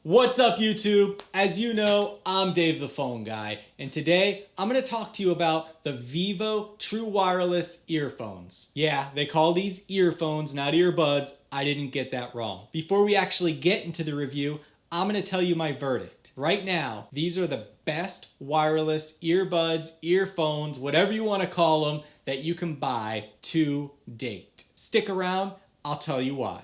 What's up, YouTube? As you know, I'm Dave the Phone Guy, and today I'm going to talk to you about the Vivo True Wireless Earphones. Yeah, they call these earphones, not earbuds. I didn't get that wrong. Before we actually get into the review, I'm going to tell you my verdict. Right now, these are the best wireless earbuds, earphones, whatever you want to call them, that you can buy to date. Stick around, I'll tell you why.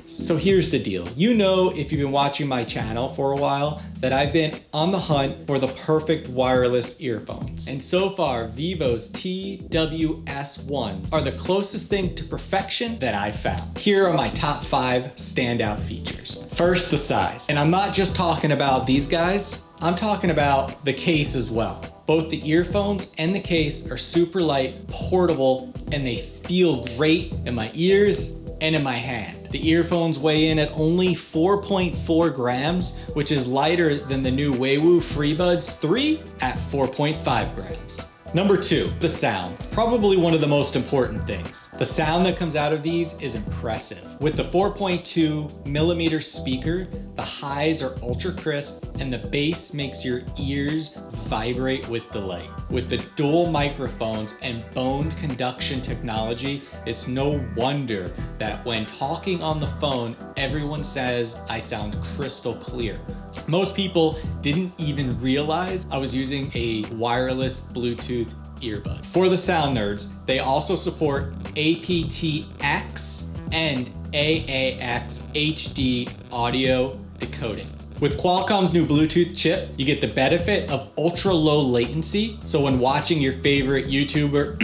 So here's the deal. You know, if you've been watching my channel for a while, that I've been on the hunt for the perfect wireless earphones. And so far, Vivo's TWS1s are the closest thing to perfection that I've found. Here are my top 5 standout features. First, the size. And I'm not just talking about these guys, I'm talking about the case as well. Both the earphones and the case are super light, portable, and they feel great in my ears and in my hand. The earphones weigh in at only 4.4 grams, which is lighter than the new Waywu FreeBuds 3 at 4.5 grams. Number 2, the sound. Probably one of the most important things. The sound that comes out of these is impressive. With the 4.2 millimeter speaker, the highs are ultra crisp and the bass makes your ears vibrate with delight. With the dual microphones and bone conduction technology, it's no wonder that when talking on the phone, everyone says I sound crystal clear. Most people didn't even realize I was using a wireless Bluetooth earbud. For the sound nerds, they also support aptX and AAX HD audio decoding. With Qualcomm's new Bluetooth chip, you get the benefit of ultra low latency, so when watching your favorite YouTuber,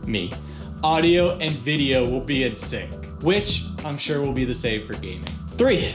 me, audio and video will be in sync, which I'm sure will be the same for gaming. 3.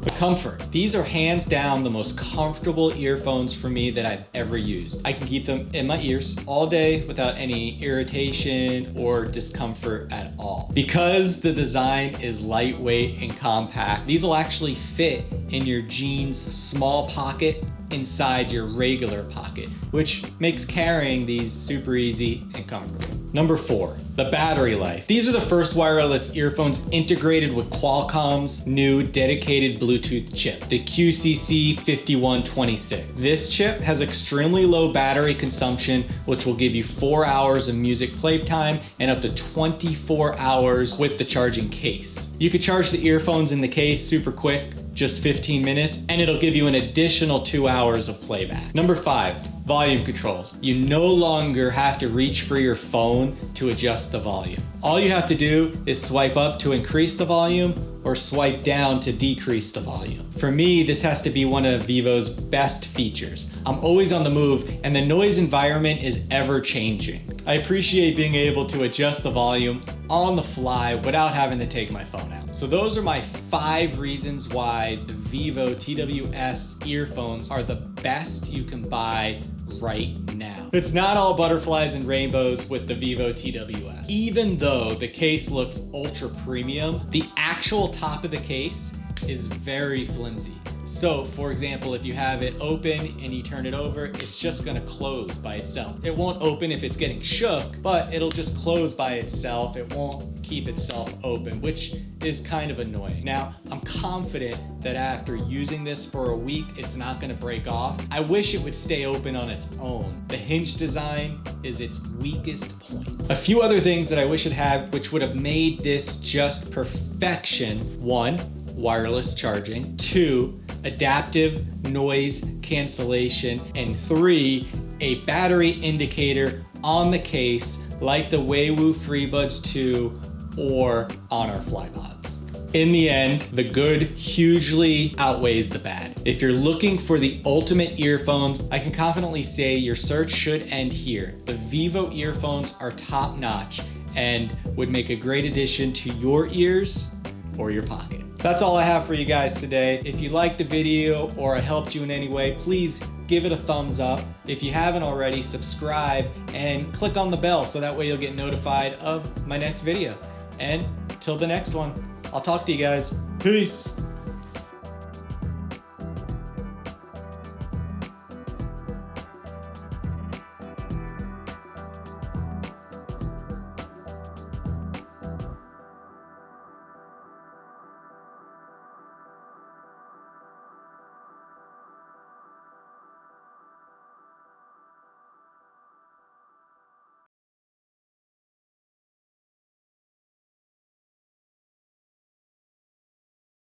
The comfort. These are hands down the most comfortable earphones for me that I've ever used. I can keep them in my ears all day without any irritation or discomfort at all. Because the design is lightweight and compact, these will actually fit in your jeans small pocket inside your regular pocket, which makes carrying these super easy and comfortable. Number 4, the battery life. These are the first wireless earphones integrated with Qualcomm's new dedicated Bluetooth chip, the QCC5126. This chip has extremely low battery consumption, which will give you 4 hours of music playtime and up to 24 hours with the charging case. You could charge the earphones in the case super quick, just 15 minutes, and it'll give you an additional 2 hours of playback. Number 5, volume controls. You no longer have to reach for your phone to adjust the volume. All you have to do is swipe up to increase the volume or swipe down to decrease the volume. For me, this has to be one of Vivo's best features. I'm always on the move and the noise environment is ever changing. I appreciate being able to adjust the volume on the fly without having to take my phone out. So those are my 5 reasons why the Vivo TWS earphones are the best you can buy right now. It's not all butterflies and rainbows with the Vivo TWS. Even though the case looks ultra premium, the actual top of the case is very flimsy. So, for example, if you have it open and you turn it over, it's just gonna close by itself. It won't open if it's getting shook, but it'll just close by itself. It won't keep itself open, which is kind of annoying. Now, I'm confident that after using this for a week, it's not gonna break off. I wish it would stay open on its own. The hinge design is its weakest point. A few other things that I wish it had, which would have made this just perfection. 1, wireless charging. 2, adaptive noise cancellation. And 3, a battery indicator on the case like the Waywu FreeBuds 2 or on our FlyPods. In the end, the good hugely outweighs the bad. If you're looking for the ultimate earphones, I can confidently say your search should end here. The Vivo earphones are top notch and would make a great addition to your ears or your pocket. That's all I have for you guys today. If you liked the video or I helped you in any way, please give it a thumbs up. If you haven't already, subscribe and click on the bell so that way you'll get notified of my next video. And till the next one, I'll talk to you guys. Peace.